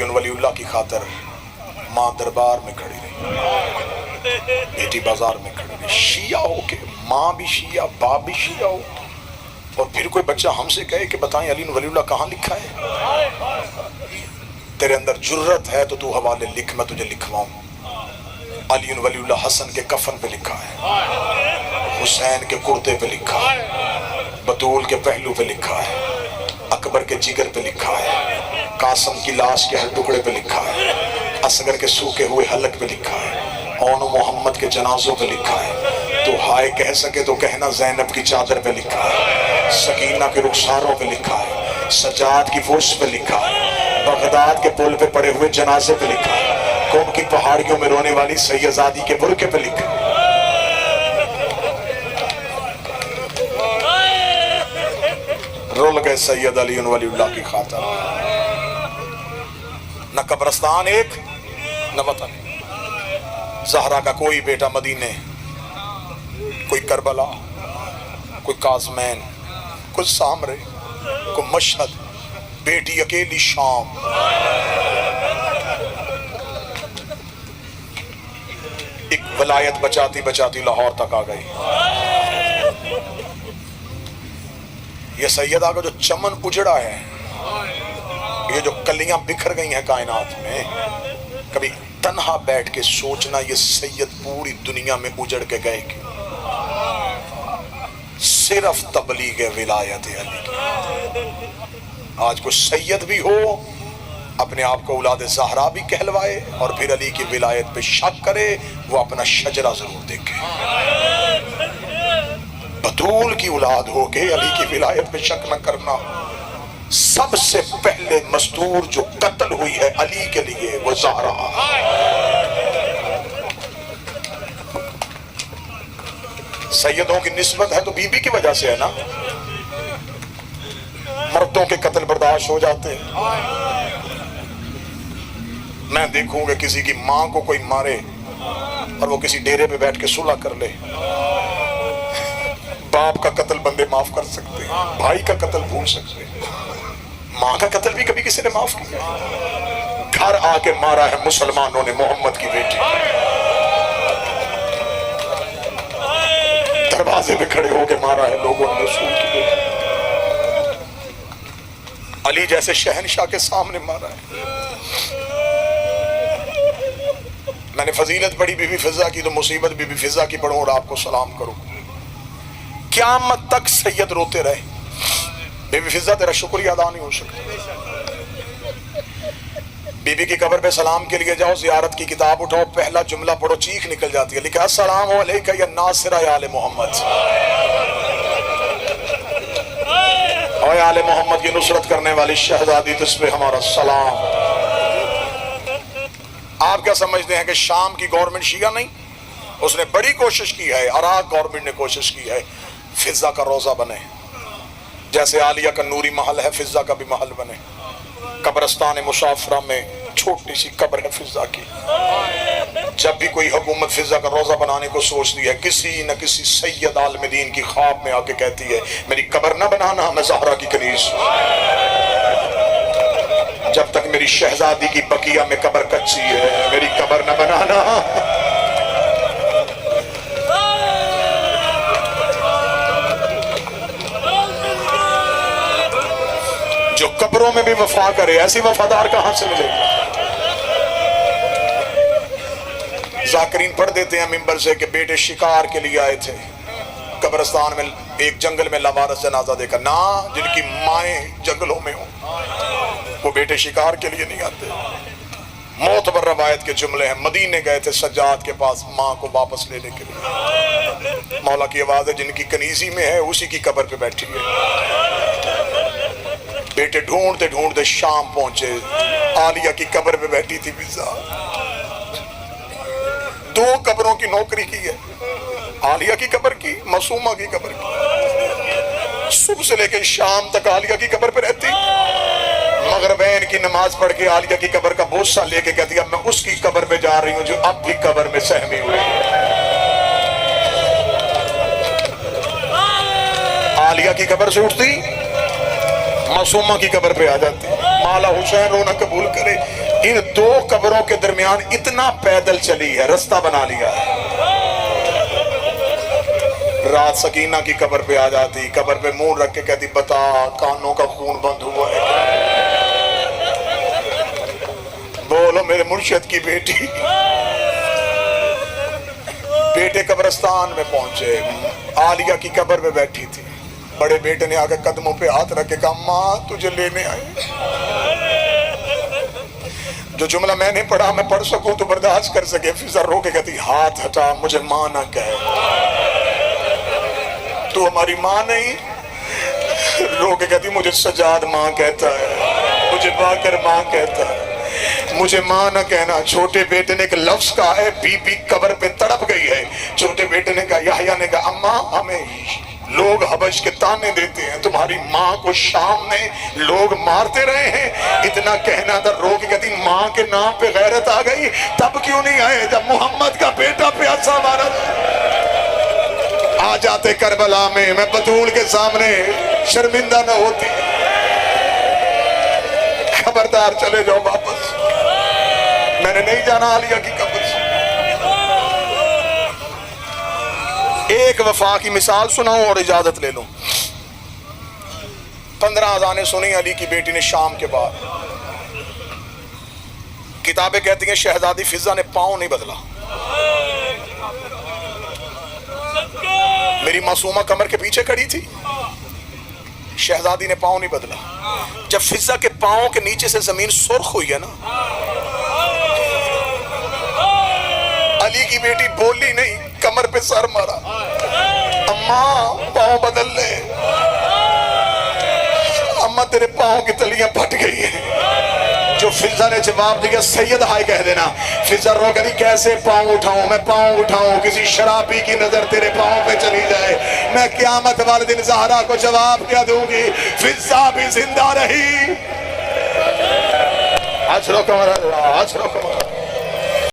لیکن ولی اللہ کی خاطر ماں دربار میں کھڑی رہی، بیٹی بازار میں کھڑی رہی۔ شیعہ ہو کے ماں بھی شیعہ، باپ بھی شیعہ ہو، اور پھر کوئی بچہ ہم سے کہے کہ بتائیں علی ولی اللہ کہاں لکھا ہے؟ تیرے اندر جرت ہے تو تو حوالے لکھ، میں تجھے لکھواؤں۔ علی ولی اللہ حسن کے کفن پہ لکھا ہے، حسین کے کرتے پہ لکھا ہے، بطول کے پہلو پہ لکھا ہے، اکبر کے جگر پہ لکھا ہے، قاسم کی لاش کے ہر ٹکڑے پہ لکھا ہے، اصغر کے سوکھے ہوئے حلق پہ لکھا ہے، اون و محمد کے جنازوں پہ لکھا ہے۔ تو ہائے کہہ سکے تو کہنا زینب کی چادر پہ لکھا ہے، سکینہ کے رخساروں پہ لکھا ہے، سجاد کی فرش پہ لکھا ہے، بغداد کے پل پہ پڑے ہوئے جنازے پہ لکھا ہے، قوم کی پہاڑیوں میں رونے والی سیدزادی کے برقعے پہ لکھا ہے۔ رول گئے سید علی ولی اللہ کی خاطر، نہ قبرستان ایک نہ وطن۔ زہرا کا کوئی بیٹا مدینے، کوئی کربلا، کوئی کاظمین، کوئی سامرے، کوئی مشہد، بیٹی اکیلی شام۔ ایک ولایت بچاتی بچاتی لاہور تک آ گئی۔ یہ سیدہ کا جو چمن اجڑا ہے، یہ جو کلیاں بکھر گئی ہیں کائنات میں، کبھی تنہا بیٹھ کے سوچنا یہ سید پوری دنیا میں اجڑ کے گئے کہ صرف تبلیغ ولایت علی کی۔ آج کوئی سید بھی ہو اپنے آپ کو اولاد زہرا بھی کہلوائے اور پھر علی کی ولایت پہ شک کرے، وہ اپنا شجرہ ضرور دیکھے۔ بطول کی اولاد ہو کے علی کی ولایت پہ شک نہ کرنا۔ سب سے پہلے مستور جو قتل ہوئی ہے علی کے لیے وہ زہرا۔ سیدوں کی نسبت ہے تو بی بی کی وجہ سے ہے نا، مردوں کے قتل برداشت ہو جاتے ہیں۔ میں دیکھوں گا کسی کی ماں کو کوئی مارے اور وہ کسی ڈیرے پہ بیٹھ کے صلح کر لے، باپ کا قتل بندے معاف کر سکتے ہیں، بھائی کا قتل بھول سکتے ہیں، ماں کا قتل بھی کبھی کسی نے معاف کیا؟ گھر آ کے مارا ہے مسلمانوں نے محمد کی بیٹی، دروازے پہ کھڑے ہو کے مارا ہے لوگوں نے رسول کی بیٹی، علی جیسے شہنشاہ کے سامنے مارا ہے۔ میں نے فضیلت پڑھی بی بی فضہ کی تو مصیبت بی بی فضہ کی پڑھوں اور آپ کو سلام کروں۔ قیامت تک سید روتے رہے، بی بی فضہ تیرا شکریہ ادا نہیں ہو سکتا۔ بی بی کی قبر پہ سلام کے لیے جاؤ، زیارت کی کتاب اٹھاؤ، پہلا جملہ پڑھو، چیخ نکل جاتی ہے، لکھا السلام علیکہ یا ناصرہ یا آل محمد، اے آل محمد کی نصرت کرنے والی شہزادی تجھ پہ ہمارا سلام۔ آپ کیا سمجھتے ہیں کہ شام کی گورنمنٹ شیعہ نہیں؟ اس نے بڑی کوشش کی ہے، عراق گورنمنٹ نے کوشش کی ہے فضہ کا روزہ بنے، جیسے عالیہ کا نوری محل ہے فضہ کا بھی محل بنے۔ قبرستان مسافرہ میں چھوٹی سی قبر ہے فضہ کی، جب بھی کوئی حکومت فضہ کا روزہ بنانے کو سوچتی ہے، کسی نہ کسی سید عالم دین کی خواب میں آ کے کہتی ہے میری قبر نہ بنانا، میں زہرا کی کنیز، جب تک میری شہزادی کی بقیہ میں قبر کچی ہے میری قبر نہ بنانا۔ جو قبروں میں بھی وفا کرے، ایسی وفادار کہاں سے ملے گا؟ ذاکرین پڑھ دیتے ہیں منبر سے کہ بیٹے شکار کے لیے آئے تھے قبرستان میں، ایک جنگل میں لوارث جنازہ دیکھا، نہ جن کی مائیں جنگلوں میں ہوں وہ بیٹے شکار کے لیے نہیں آتے۔ معتبر روایت کے جملے ہیں، مدینے گئے تھے سجاد کے پاس ماں کو واپس لینے کے لیے، مولا کی آواز ہے جن کی کنیزی میں ہے اسی کی قبر پہ بیٹھی ہے۔ بیٹے ڈھونڈتے ڈھونڈتے شام پہنچے، عالیہ کی قبر پہ بیٹھی تھی فضہ، 2 قبروں کی نوکری کی ہے، عالیہ کی قبر کی، معصومہ کی قبر کی، صبح سے لے کے شام تک عالیہ کی قبر پہ رہتی، مغربین کی نماز پڑھ کے عالیہ کی قبر کا بوسہ لے کے کہتی اب میں اس کی قبر پہ جا رہی ہوں جو اب بھی قبر میں سہمی ہوئی ہے۔ عالیہ کی قبر سے اٹھتی، معصومہ کی قبر پہ آ جاتی، مولا حسین رونا قبول کرے، ان دو قبروں کے درمیان اتنا پیدل چلی ہے، رستہ بنا لیا ہے۔ رات سکینہ کی قبر پہ آ جاتی، قبر پہ منہ رکھ کے کہتی بتا کانوں کا خون بند ہوا ہے؟ بولو میرے مرشد کی بیٹی۔ بیٹے قبرستان میں پہنچے، عالیہ کی قبر پہ بیٹھی تھی، بڑے بیٹے نے آگے قدموں پہ ہاتھ رکھ کے کہا ماں تجھے لینے آئے۔ جو جملہ میں نے پڑھا میں پڑھ سکوں تو برداشت کر سکے، فضا رو کے کہتی ہاتھ ہٹا، مجھے ماں نہ کہے، تو ہماری ماں نہیں؟ رو کے کہتی مجھے سجاد ماں کہتا ہے، مجھے باکر ماں کہتا ہے، مجھے ماں نہ کہنا۔ چھوٹے بیٹے نے ایک لفظ کہا ہے، بی بی قبر پہ تڑپ گئی ہے۔ چھوٹے بیٹے نے کہا، یحییٰ نے کہا اماں ہمیں لوگ حبش کے تانے دیتے ہیں، تمہاری ماں کو شام میں لوگ مارتے رہے ہیں، اتنا کہنا تھا۔ رو کے کہتی ماں کے نام پہ غیرت آ گئی، تب کیوں نہیں آئے جب محمد کا بیٹا پیاسا مارا تھا؟ آ جاتے کربلا میں، میں بطول کے سامنے شرمندہ نہ ہوتی۔ خبردار چلے جاؤ واپس، میں نے نہیں جانا عالیہ کی قبر سے۔ ایک وفا کی مثال سناؤں اور اجازت لے لوں۔ 15 اذانیں سنی علی کی بیٹی نے شام کے بعد۔ کتابیں کہتی ہیں شہزادی فضا نے پاؤں نہیں بدلا، میری معصومہ کمر کے پیچھے کھڑی تھی، شہزادی نے پاؤں نہیں بدلا۔ جب فضا کے پاؤں کے نیچے سے زمین سرخ ہوئی ہے نا، علی کی بیٹی بولی نہیں، کمر پہ سر مارا، اماں پاؤں بدل لے، اماں تیرے پاؤں کی تلیاں پھٹ گئی ہیں۔ جو فضا نے جواب دیا سید ہائے کہہ دینا۔ فضا رو کہتی کیسے پاؤں اٹھاؤں، میں پاؤں اٹھاؤں، کسی شرابی کی نظر تیرے پاؤں پہ چلی جائے، میں قیامت والے دن زہرا کو جواب کیا دوں گی؟ فضا بھی زندہ رہی۔ اچھا کمر اللہ، اچھا کمر اللہ۔